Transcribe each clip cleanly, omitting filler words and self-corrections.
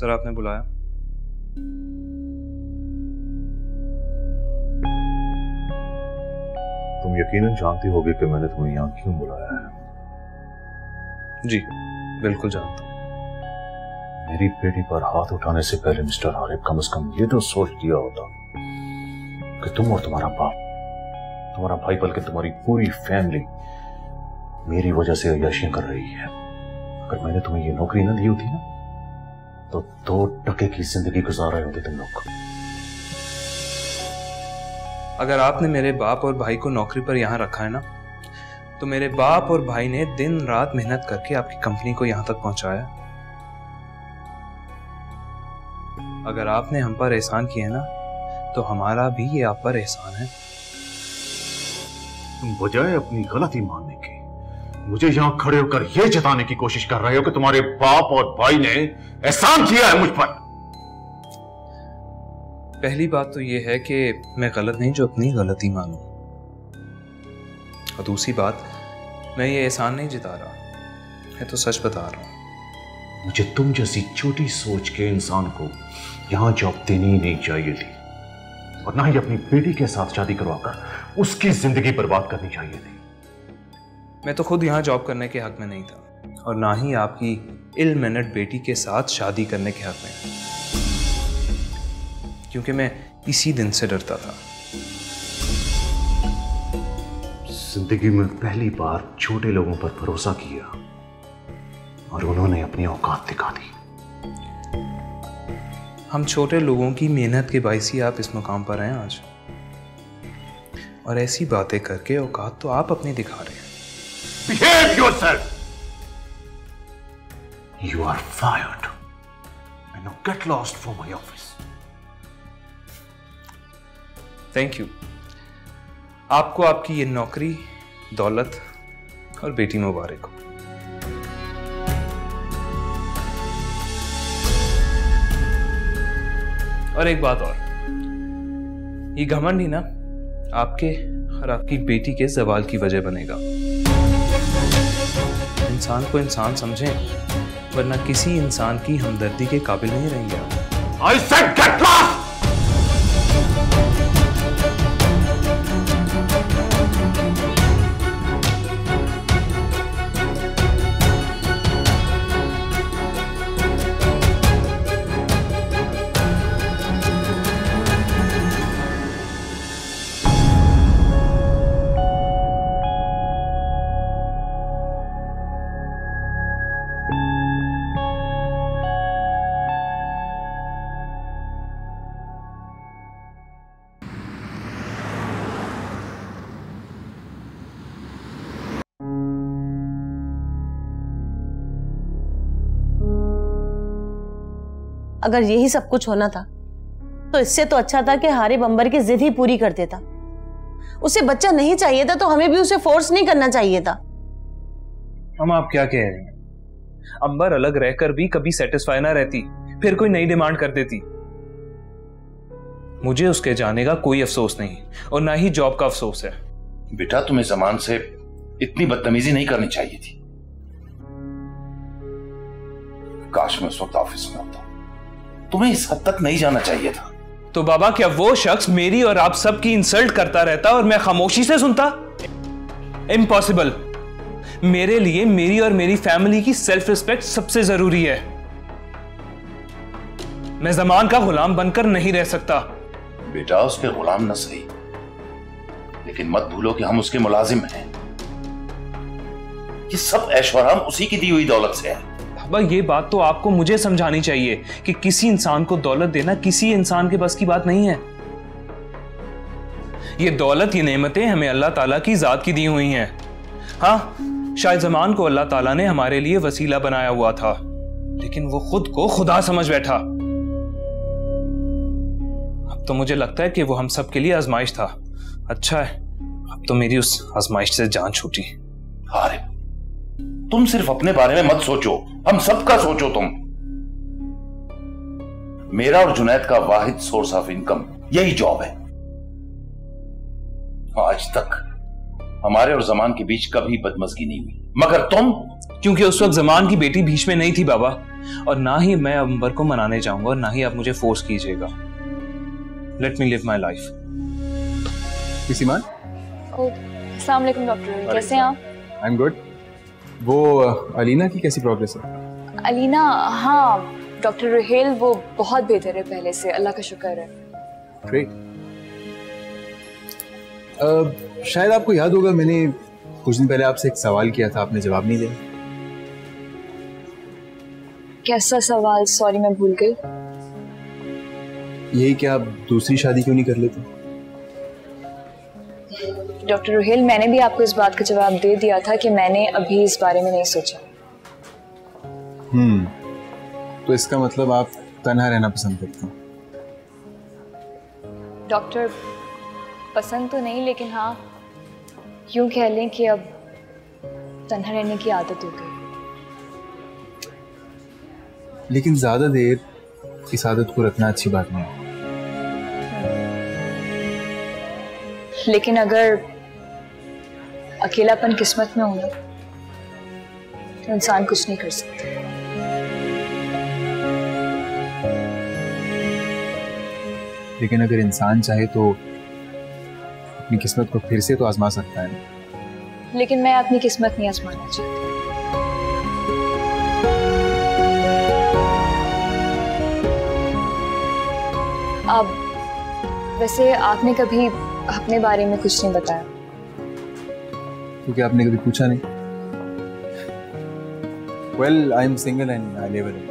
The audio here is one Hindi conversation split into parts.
सर आपने बुलाया? तुम यकीनन जानती होगी कि मैंने तुम्हें यहाँ क्यों बुलाया है। जी बिल्कुल जानता हूँ। मेरी बेटी पर हाथ उठाने से पहले मिस्टर आरिफ कम से कम ये तो सोच लिया होता कि तुम और तुम्हारा बाप, तुम्हारा भाई, बल्कि तुम्हारी पूरी फैमिली मेरी वजह से अय्याशियां कर रही है। अगर मैंने तुम्हें ये नौकरी ना दी होती ना, तो 2 टके की जिंदगी गुजार रहे होते तुम लोग। अगर आपने मेरे बाप और भाई को नौकरी पर यहां रखा है ना, तो मेरे बाप और भाई ने दिन रात मेहनत करके आपकी कंपनी को यहां तक पहुंचाया। अगर आपने हम पर एहसान किए ना, तो हमारा भी ये आप पर एहसान है। तुम बजाय अपनी गलती मानने की मुझे यहां खड़े होकर यह जताने की कोशिश कर रहे हो कि तुम्हारे बाप और भाई ने एहसान किया है मुझ पर। पहली बात तो यह है कि मैं गलत नहीं जो अपनी गलती मानूं, और दूसरी बात, मैं ये एहसान नहीं जिता रहा, मैं तो सच बता रहा हूं। मुझे तुम जैसी छोटी सोच के इंसान को यहां जॉब देनी ही नहीं चाहिए थी, और ना ही अपनी बेटी के साथ शादी करवाकर उसकी जिंदगी बर्बाद करनी चाहिए थी। मैं तो खुद यहां जॉब करने के हक में नहीं था, और ना ही आपकी इल मैनर्ड बेटी के साथ शादी करने के हक में, क्योंकि मैं इसी दिन से डरता था। जिंदगी में पहली बार छोटे लोगों पर भरोसा किया और उन्होंने अपनी औकात दिखा दी। हम छोटे लोगों की मेहनत के बाइस ही आप इस मुकाम पर हैं आज, और ऐसी बातें करके औकात तो आप अपनी दिखा रहे हैं। Behave yourself. You are fired. And now get lost from my office. Thank you. आपको आपकी ये नौकरी, दौलत और बेटी मुबारक हो। और एक बात और, ये घमंड ही ना आपके और आपकी बेटी के जवाल की वजह बनेगा। इंसान को इंसान समझें, वरना किसी इंसान की हमदर्दी के काबिल नहीं रहेंगे आप। I said get lost! अगर यही सब कुछ होना था तो इससे तो अच्छा था कि हारे बम्बर की जिद ही पूरी कर देता। उसे बच्चा नहीं चाहिए था तो हमें भी उसे फोर्स नहीं करना चाहिए था। हम आप क्या कह रहे हैं? अंबर अलग रहकर भी कभी सेटिस्फाई ना रहती, फिर कोई नई डिमांड कर देती। मुझे उसके जाने का कोई अफसोस नहीं, और ना ही जॉब का अफसोस है। बेटा, तुम्हें जमान से इतनी बदतमीजी नहीं करनी चाहिए थी। काश मैं उस वक्त ऑफिस में होता। तुम्हें इस हद तक नहीं जाना चाहिए था। तो बाबा, क्या वो शख्स मेरी और आप सबकी इंसल्ट करता रहता और मैं खामोशी से सुनता? इम्पॉसिबल। मेरे लिए मेरी और मेरी फैमिली की सेल्फ रिस्पेक्ट सबसे जरूरी है। मैं जमान का गुलाम बनकर नहीं रह सकता। बेटा, उसके गुलाम न सही, लेकिन मत भूलो कि हम उसके मुलाजिम हैं। ये सब ऐशोआराम उसी की दी हुई दौलत से है। बाबा, ये बात तो आपको मुझे समझानी चाहिए कि किसी इंसान को दौलत देना किसी इंसान के बस की बात नहीं है। ये दौलत, ये नेमतें हमें अल्लाह ताला की जात की दी हुई हैं। हाँ, शायद ज़मान को अल्लाह ताला ने हमारे लिए वसीला बनाया हुआ था, लेकिन वो खुद को खुदा समझ बैठा। अब तो मुझे लगता है कि वो हम सब के लिए आजमाइश था। अच्छा है, अब तो मेरी उस आजमाइश से जान छूटी। आरिफ, तुम सिर्फ अपने बारे में मत सोचो, हम सबका सोचो। तुम, मेरा और जुनैद का वाहिद सोर्स ऑफ इनकम यही जॉब है। आज तक हमारे और जमान के बीच कभी बदमज़गी नहीं हुई, मगर तुम। क्योंकि उस वक्त जमान की बेटी बीच में नहीं थी बाबा, और ना ही मैं अंबर को मनाने जाऊंगा और ना ही आप मुझे फोर्स कीजिएगा। Let me live my life. सीमान, अस्सलाम वालेकुम डॉक्टर, कैसे हैं आप? I am good. वो अलीना की कैसी प्रोग्रेस है? अलीना, हाँ डॉक्टर रुहेल वो बहुत बेहतर है पहले से, अल्लाह का शुक्र है। ग्रेट। शायद आपको याद होगा मैंने कुछ दिन पहले आपसे एक सवाल किया था, आपने जवाब नहीं दिया। कैसा सवाल? सॉरी मैं भूल गई। यही कि आप दूसरी शादी क्यों नहीं कर लेते? डॉक्टर रुहेल, मैंने भी आपको इस बात का जवाब दे दिया था कि मैंने अभी इस बारे में नहीं सोचा। तो इसका मतलब आप तन्हा रहना पसंद करते हैं? डॉक्टर, पसंद तो नहीं, लेकिन हाँ यूं कह लें कि अब तन्हा रहने की आदत हो गई। लेकिन ज्यादा देर इस आदत को रखना अच्छी बात नहीं है। लेकिन अगर अकेलापन किस्मत में हो ना, तो इंसान कुछ नहीं कर सकता। लेकिन अगर इंसान चाहे तो अपनी किस्मत को फिर से तो आजमा सकता है। लेकिन मैं अपनी किस्मत नहीं आजमाना चाहती। अब वैसे आपने कभी अपने बारे में कुछ नहीं बताया। क्योंकि आपने कभी पूछा नहीं। Well, I am single and I live alone.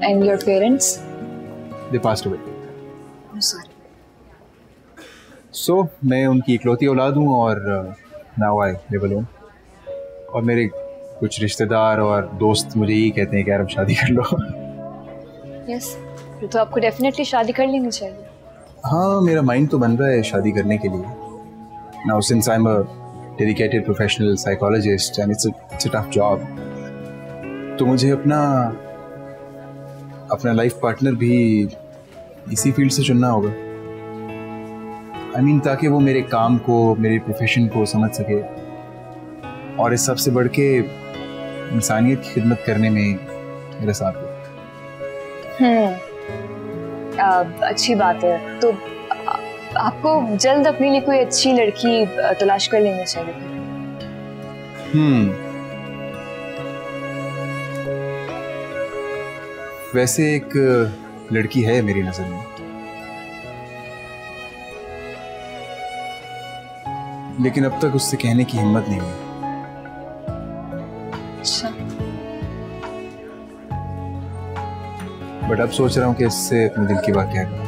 And your parents? They passed away. I'm sorry. So मैं उनकी इकलौती औलाद हूँ और now I live alone. और मेरे कुछ रिश्तेदार और दोस्त मुझे यही कहते हैं कि यार अब शादी कर लो। Yes, फिर तो आपको डेफिनेटली शादी कर लेनी चाहिए। हाँ, मेरा माइंड तो बन रहा है शादी करने के लिए। Now since I'm a dedicated professional psychologist and it's a tough job, तो मुझे अपना लाइफ पार्टनर भी इसी फील्ड से चुनना होगा। I mean, ताकि वो मेरे काम को, मेरे प्रोफेशन को समझ सके और इस सबसे बढ़ के इंसानियत की खिदमत करने में मेरा साथ दे। अच्छी बात है। तो आपको जल्द अपने लिए कोई अच्छी लड़की तलाश कर लेनी चाहिए। वैसे एक लड़की है मेरी नजर में, लेकिन अब तक उससे कहने की हिम्मत नहीं हुई। अच्छा। बट अब सोच रहा हूँ कि इससे अपने दिल की बात कह दूं।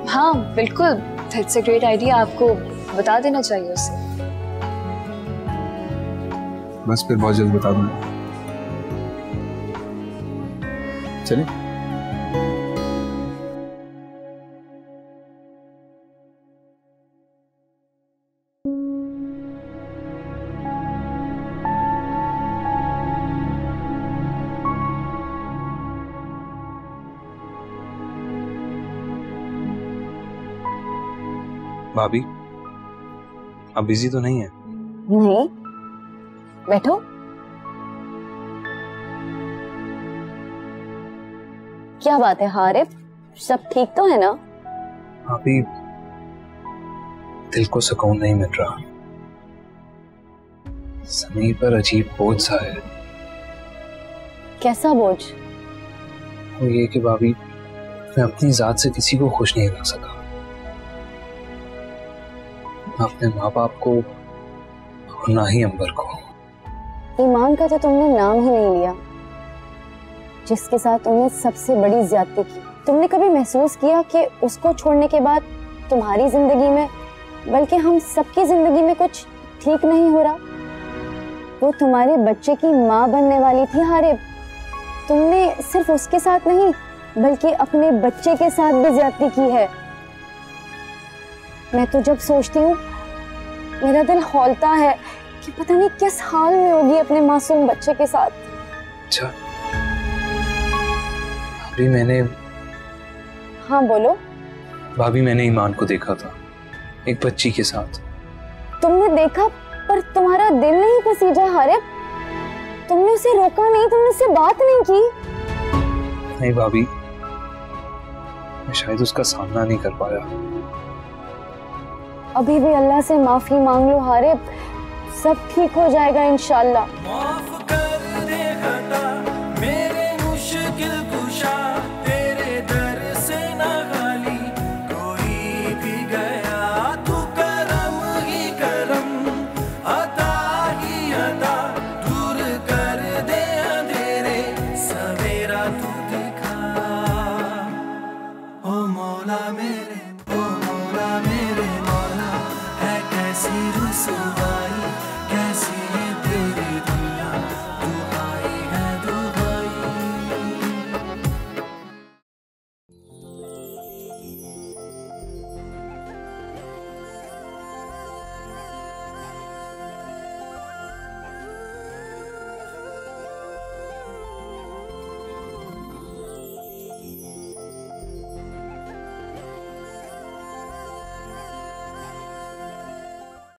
हाँ बिल्कुल, दैट्स अ ग्रेट आइडिया। आपको बता देना चाहिए उसे। बस फिर बहुत जल्द बता दूंगा। चलें? भाभी, आप बिजी तो नहीं है? नहीं, बैठो। क्या बात है हारिफ, सब ठीक तो है ना? भाभी, दिल को सुकून नहीं मिल रहा। ज़मीर पर अजीब बोझ सा है। कैसा बोझ? वो ये कि भाभी, मैं अपनी जात से किसी को खुश नहीं रख सका। अपने माँ बाप को और ना ही अंबर को। ईमान का तो तुमने नाम ही नहीं लिया, जिसके साथ तुमने सबसे बड़ी ज्यादती की। तुमने कभी महसूस किया कि उसको छोड़ने के बाद तुम्हारी जिंदगी में, बल्कि हम सबकी जिंदगी में कुछ ठीक नहीं हो रहा? वो तुम्हारे बच्चे की माँ बनने वाली थी हारिब। तुमने सिर्फ उसके साथ नहीं, बल्कि अपने बच्चे के साथ भी ज्यादती की है। मैं तो जब सोचती हूँ मेरा दिल हौलता है कि पता नहीं किस हाल में होगी अपने मासूम बच्चे के साथ। अच्छा, अभी मैंने हाँ बोलो। भाभी मैंने ईमान को देखा था एक बच्ची के साथ। तुमने देखा पर तुम्हारा दिल नहीं पसीजा हारिब। तुमने उसे रोका नहीं, तुमने उससे बात नहीं की। नहीं भाभी, मैं शायद उसका सामना नहीं कर पाया। अभी भी अल्लाह से माफी मांग लो हारिब, सब ठीक हो जाएगा इंशाल्लाह।